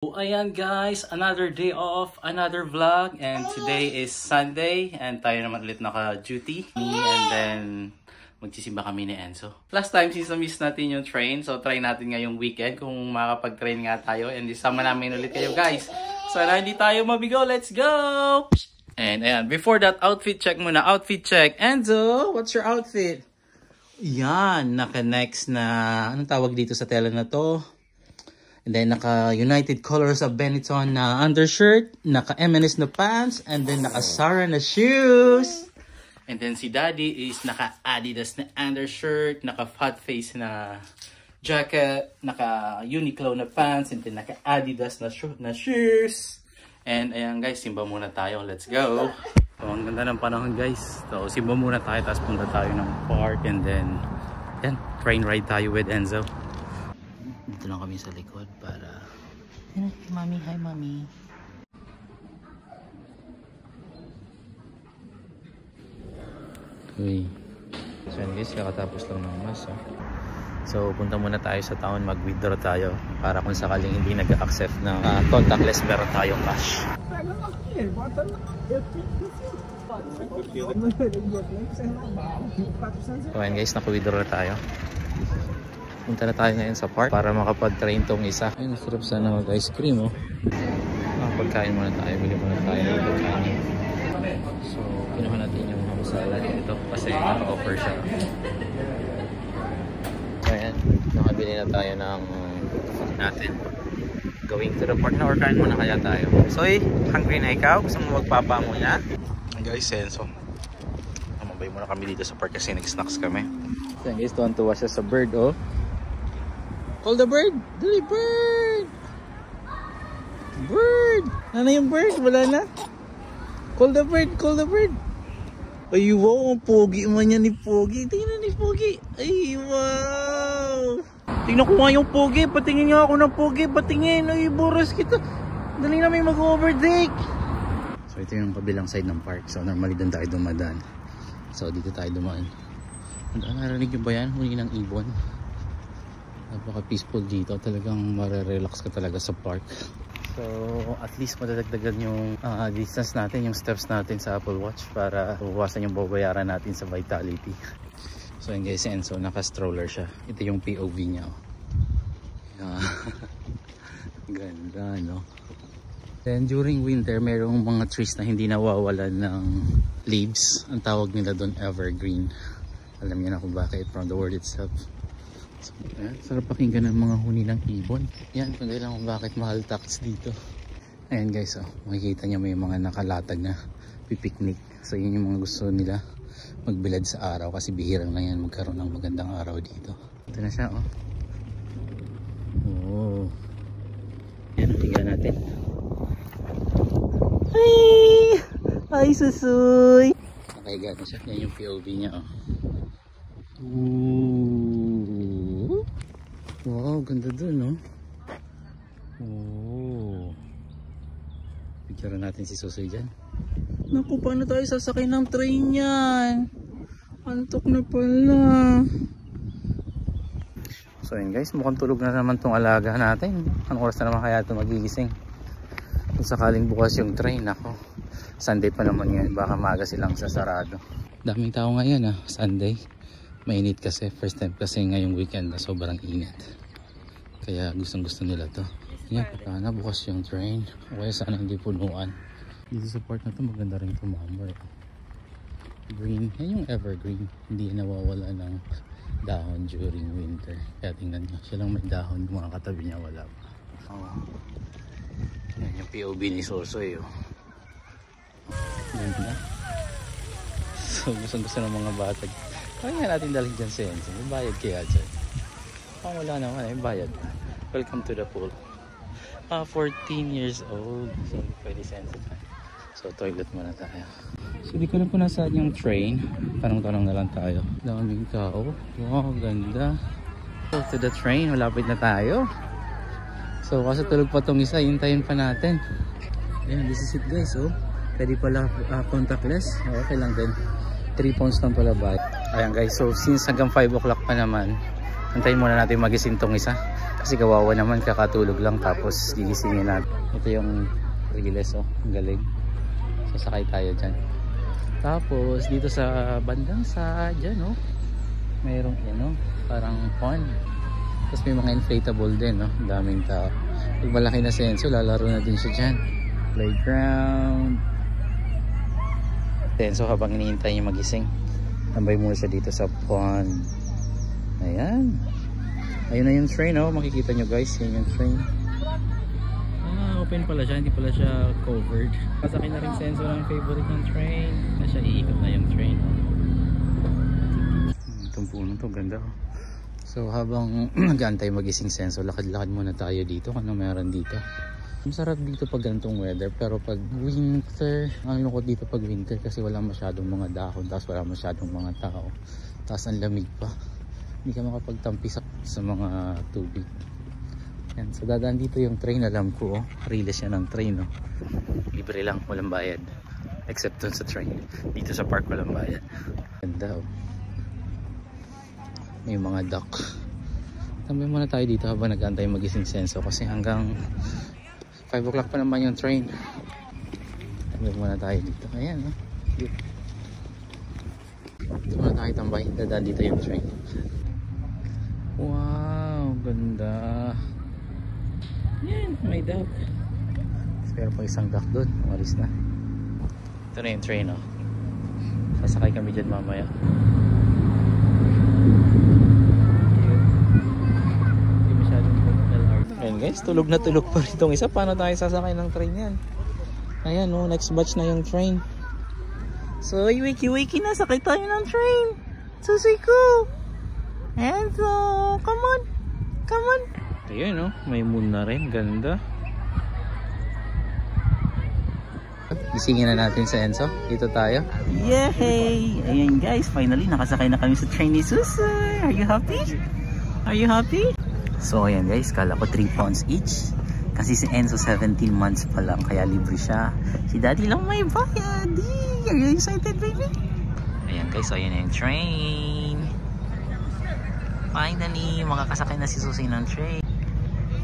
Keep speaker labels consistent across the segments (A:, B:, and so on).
A: So, ayan guys, another day off, another vlog, and today is Sunday and tayo naman ulit naka-duty. And then magsisimba kami ni Enzo. Last time since na-miss natin yung train, so try natin ngayong weekend kung makapag-train nga tayo and isama namin ulit kayo guys. Sana hindi tayo mabigo, let's go! And ayan, before that, outfit check muna. Outfit check. Enzo, what's your outfit? Yan, naka-next na, anong tawag dito sa tela na to? And then naka-United Colors of Benetton na undershirt, naka-M&S na pants, and then naka-Zara na shoes. And then si Daddy is naka-Adidas na undershirt, naka-Fat Face na jacket, naka-Uniqlo na pants, and then naka-Adidas na shoes. And ayan guys, simba muna tayo. Let's go! So ang ganda ng panahon guys. So simba muna tayo, tapos punta tayo ng park, and then yan, train ride tayo with Enzo. Dito lang kami sa likod para... Hi mami, hi mami. Okay. So yun guys, kakatapos lang ng mas. So punta muna tayo sa town, mag-withdraw tayo para kung sakaling hindi nag-accept ng contactless, meron tayong cash. So yun guys, naka-withdraw na tayo. Punta na tayo ngayon sa park para makapag-train tong isa. Ayun, sarap sana mag-ice cream, oh. Pagkain muna tayo, bili muna tayo ng pagkain. So, kinuha natin yung masala dito kasi naka-offer siya. So, ayan, nakabili na tayo ng natin. Going to the park na, or kain muna kaya tayo. So, hungry na ikaw? Gusto mo magpapa muna? Guys, Enzo, mamabay muna kami dito sa park kasi nag-snacks kami. So, guys, tuwan-tuwa siya sa bird, oh. Call the bird! Dali, bird! Bird! Ano yung bird? Wala na? Call the bird! Call the bird! Ay, wow! Ang pogi man yan ni Pogi. Tingnan ni Pogi. Ay, wow! Tingnan ko nga yung Pogi. Patingin nga ako ng Pogi. Patingin. Ay, boros kita. Dali na may mag-overtake. So, ito yung kabilang side ng park. So, normally doon tayo dumadaan. So, dito tayo dumaan. Narinig nyo ba yan? Huli ng ibon. Napaka peaceful dito, talagang marerelax ka talaga sa park. So at least madadagdagan yung distance natin, yung steps natin sa Apple Watch para buwasan yung babayaran natin sa Vitality. So yun guys, Enzo, naka-stroller siya. Ito yung POV niya, oh. Ganda, no? Then during winter, mayroong mga trees na hindi nawawalan ng leaves. Ang tawag nila doon evergreen. Alam niyo na kung bakit, from the word itself. So, ayan, sarap pakinggan ng mga huni ng ibon. Yan, kung dahil lang kung bakit mahal tax dito. Ayan guys, oh, makikita niyo may mga nakalatag na pipiknik. So yun yung mga gusto nila magbilad sa araw kasi bihirang na yan magkaroon ng magandang araw dito. Ito na siya, oh. Oh. Yan, tingnan natin. Hi! Hi, susoy! Nakahiga na siya. Yan yung POV niya, oh. Ooh. Wow, ganda dun, no? Oh. Picture natin si Susoy dyan. Naku, paano tayo sasakay ng train yan? Antok na pala. So yun guys, mukhang tulog na naman tong alaga natin. Anong oras na naman kaya ito magigising? Kung sakaling bukas yung train, ako. Sunday pa naman ngayon, baka maaga silang sasarado. Daming tao ngayon, Sunday. Mainit kasi, first time kasi ngayong weekend na sobrang init. Kaya gustong gusto nila to. Yan, na bukas yung train. O kaya sana hindi punuan. Dito sa part na to maganda rin tumambay. Green, yan yung evergreen. Hindi nawawala ng dahon during winter. Kaya tingnan nyo, siya lang may dahon, yung mga katabi niya wala pa. Oh. Yan yung POV ni Sosoy, oh. Ganda. So gustong gusto ng mga batag. Kaya nga natin dalhin dyan sa Enzo. May bayad kaya dyan. Wala naman, may bayad. Welcome to the pool. 14 years old. So pwede sa Enzo. So toilet muna tayo. So di ko na po nasaan yung train. Tanong-tanong na lang tayo. Daming tao. Wow, ganda. So to the train, malapit na tayo. So kasi tulog pa tong isa, hintayin pa natin. Ayan, this is it guys, oh. Pwede pala contactless. Okay lang din. 3 pounds lang pala ba. Ayan guys, so since hanggang 5 o'clock pa naman, antayin muna natin magising tong isa. Kasi kawawa naman, kakatulog lang tapos gigisingin natin. Ito yung Riles, oh, ang galing. Sasakay tayo dyan. Tapos dito sa bandang sa dyan, oh, mayroong ano, parang pond. Tapos may mga inflatable din, no? Daming tao. Pag malaki na Senso, lalaro na din siya dyan. Playground. Senso, habang iniintay niya magising, tambay muna siya dito sa pond. Ayan. Ayun na yung train, oh. Makikita nyo guys, yun yung train. Open pala siya, hindi pala siya covered. Kasakay na rin Senso ng favorite ng train. Na siya, iikot na yung train. Itong puno to, ganda, oh. So habang nag-aantay magising Senso, lakad-lakad muna tayo dito kung ano meron dito. Masarap dito pag ganitong weather, pero pag winter, ang lungkot dito pag winter kasi wala masyadong mga dahon, tapos wala masyadong mga tao, tapos ang lamig pa, hindi ka makapagtampi sa mga tubig. Yan. So dadaan dito yung train, alam ko, oh, Riles yan ng train, oh. Libre lang, walang bayad, except dun sa train. Dito sa park walang bayad. Ganda, oh. May mga duck. Tambay muna tayo dito habang nag-aantay magising Senso kasi hanggang 5 o'clock pa naman yung train. Tambay muna tayo dito. Ayan, no? Dito muna tayo tambay. Dadaan dito yung train. Wow, ganda. Yan, may duck. Pero pa isang duck doon. Umalis na. Ito na yung train, oh. Sasakay kami dyan mamaya. Ayan guys, tulog na tulog pa rin itong isa. Paano tayo sasakay ng train yan? Ayan, oh, next batch na yung train. So, wakey na, sakay tayo ng train. Susi ko. Enzo, come on. Come on. Ayan, oh, may moon na rin. Ganda. Gisingin na natin sa Enzo. Dito tayo. Yay! Ayan guys, finally nakasakay na kami sa train ni Susi. Are you happy? Are you happy? So ayan guys, kala ko 3 pounds each. Kasi si Enzo 17 months pa lang, kaya libre siya. Si daddy lang may bayad. Are you excited baby? Ayan guys, so ayan na yung train. Finally, makakasakay na si Susi ng train.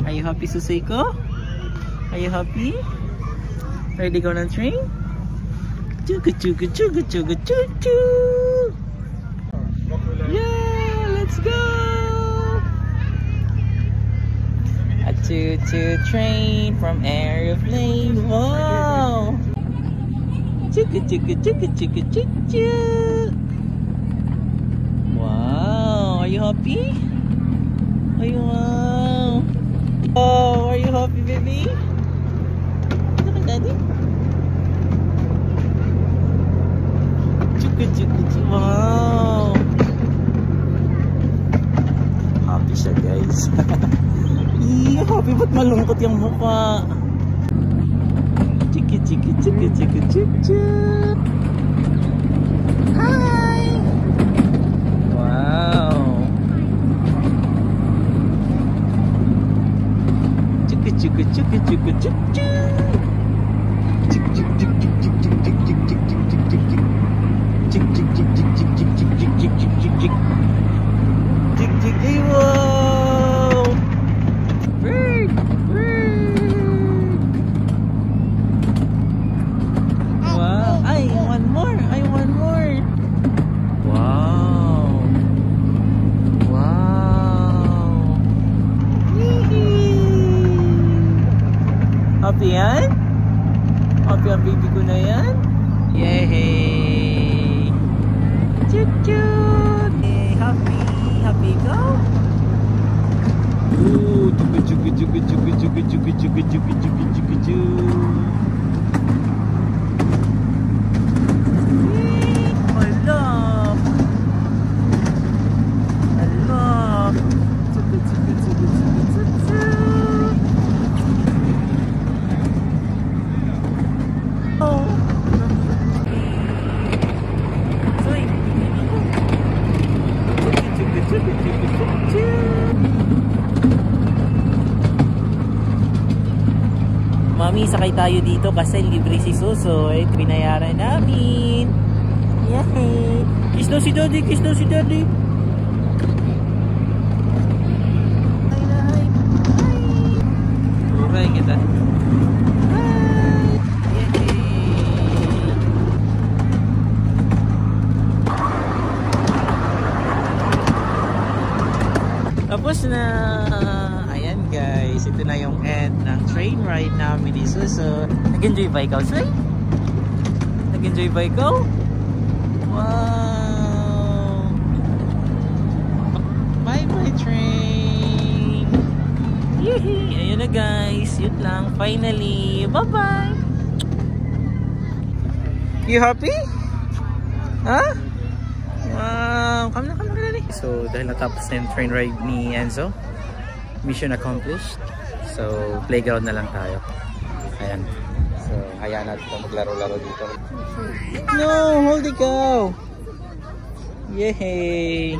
A: Are you happy Susi ko? Are you happy? Ready go ng train? Chugu chugu chugu chugu chugu. Yeah, let's go! A choo-choo train from airplane. Wow! Chugu chugu chugu chugu chugu. Wow! Are you happy? Are you wow? Oh, are you happy, baby? Look at daddy. Chugu chugu chugu. Wow! Happy siya, guys. Happy, ba't malungkot yung mukha? Chiki chiki chiki chiki chiki. Hi! Wow! Chiki chiki chiki chiki chiki. Chik chik chik chik chik chik chik chik chik chik chik chik chik. Chik chik chik chik chik chik chik chik chik chik chik chik. Chik chik chik. Wow! Bird! Bird! Wow! Ay, one more! Ay, one more! Wow! Wow! Happy yan? Happy ang baby ko na yan? Yay! Chut chut! Hey, happy! Happy go! Ooh, chugu chugu chugu chugu chugu chugu chugu chugu chugu chugu chugu. I love. Chugu chugu chugu chugu chugu. Oh. Soy. Chugu chugu chugu chugu chugu. Mami, sakay tayo dito kasi libre si Susoy. Binayaran namin. Yay! Kiss daw si daddy, kiss daw si daddy. Hi, hi. train ride namin ni Suso. Nag-enjoy ba ikaw, Sway? Nag-enjoy ba ikaw? Wow! Bye-bye train! Yehey! Ayun na guys, yun lang. Finally, bye-bye! You happy? Huh? Wow! Come na rin. So, dahil natapos na yung train ride ni Enzo, mission accomplished. So, playground na lang tayo. Ayan. So, hayaan natin ito maglaro-laro dito. No! Hold it go! Yay!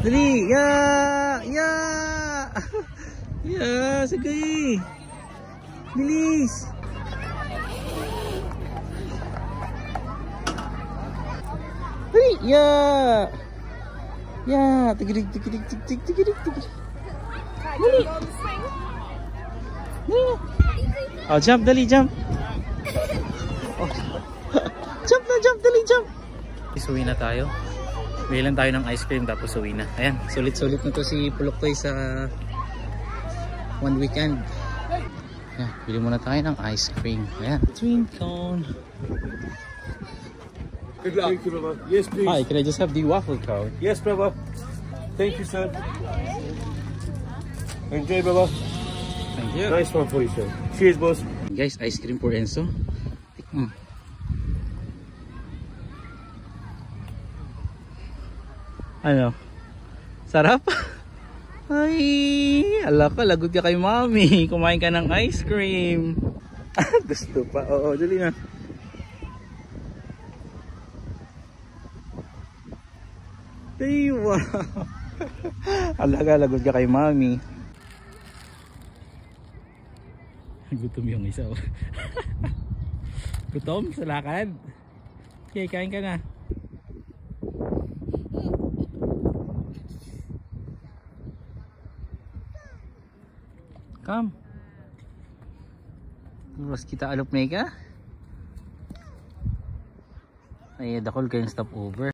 A: Dali! Yeah! Yeah! Yeah! Sige! Bilis! Dali! Yeah! Yeah! Tigirig! Dali! Dali! Oh, jump! Dali! Jump! Oh. Jump na! Jump! Dali! Jump! Isuwi na tayo. Bili lang tayo ng ice cream tapos uwi na. Ayan, sulit-sulit na to si Puloktoy sa one weekend. Ayan, bili muna tayo ng ice cream. Ayan, twin cone.
B: Good luck. Thank you, brother. Yes, please.
A: Hi, can I just have the waffle cone?
B: Yes, brother. Thank you, sir. Enjoy, brother.
A: Thank you.
B: Nice one for you, sir. Cheers, boss.
A: Guys, ice cream for Enzo. Ano? Sarap? Ay, ala ka, lagot ka kay mami. Kumain ka ng ice cream. Gusto pa. Oo, dali na. Ay, wow. Ala ka, lagot ka kay mami. Gutom yung isa. Gutom sa lakad. Okay, kain ka na. Come. Terus kita alop na ka. Ay, dakol kayong stopover.